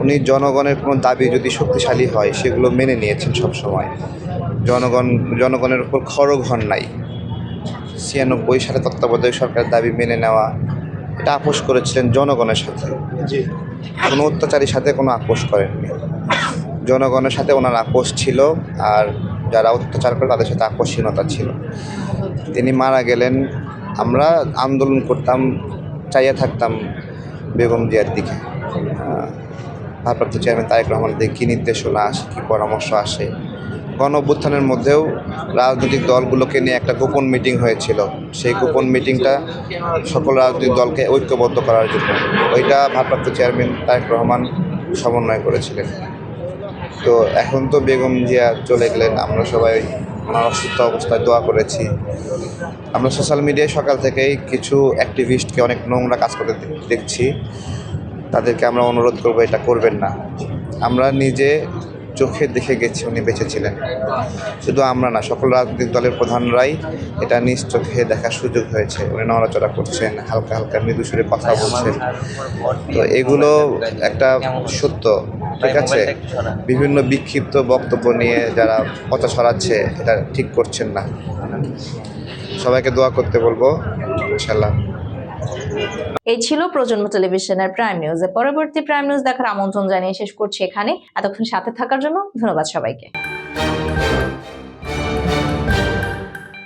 উনি জনগণের কোনো দাবি যদি শক্তিশালী হয় সেগুলো মেনে নিয়েছেন সবসময়। জনগণের উপর খড়গ হন নাই। ৯৬ সালে তত্ত্বাবধায়ক সরকারের দাবি মেনে নেওয়া, এটা আপোষ করেছিলেন জনগণের সাথে, কোনো অত্যাচারীর সাথে কোনো আপোষ করেননি। জনগণের সাথে ওনার আপোষ ছিল, আর যারা অত্যাচার করে তাদের সাথে আপোষহীনতা ছিল। তিনি মারা গেলেন, আমরা আন্দোলন করতাম, চাইয়া থাকতাম বেগম জিয়ার দিকে, ভারপ্রাপ্ত চেয়ারম্যান তারেক রহমানের দিকে কী নির্দেশনা আসে, কী পরামর্শ আসে। গণ অভ্যুত্থানের মধ্যেও রাজনৈতিক দলগুলোকে নিয়ে একটা গোপন মিটিং হয়েছিল। সেই গোপন মিটিংটা সকল রাজনৈতিক দলকে ঐক্যবদ্ধ করার জন্য, ওইটা ভারপ্রাপ্ত চেয়ারম্যান তারেক রহমান সমন্বয় করেছিলেন। তো এখন তো বেগম জিয়া চলে গেলেন, আমরা সবাই ওনার অসুস্থ অবস্থায় দোয়া করেছি। আমরা সোশ্যাল মিডিয়ায় সকাল থেকেই কিছু অ্যাক্টিভিস্টকে অনেক নোংরা কাজ করতে দেখছি, তাদেরকে আমরা অনুরোধ করবো এটা করবেন না। আমরা নিজে চোখে দেখে গেছি উনি বেঁচে ছিলেন, শুধু আমরা না, সকল রাজনৈতিক দলের প্রধানরাই এটা নিজ চোখে দেখার সুযোগ হয়েছে। উনি নড়াচড়া করছেন, হালকা হালকা মৃদু সুরে কথা বলছেন, তো এগুলো একটা সত্য, ঠিক আছে। বিভিন্ন বিক্ষিপ্ত বক্তব্য নিয়ে যারা পচা ছড়াচ্ছে এটা ঠিক করছেন না। সবাইকে দোয়া করতে বলবো, ইনশাল্লাহ। এই ছিল প্রজন্ম টেলিভিশনের প্রাইম নিউজে। পরবর্তী প্রাইম নিউজ দেখার আমন্ত্রণ জানিয়ে শেষ করছি এখানে। এতক্ষণ সাথে থাকার জন্য ধন্যবাদ সবাইকে।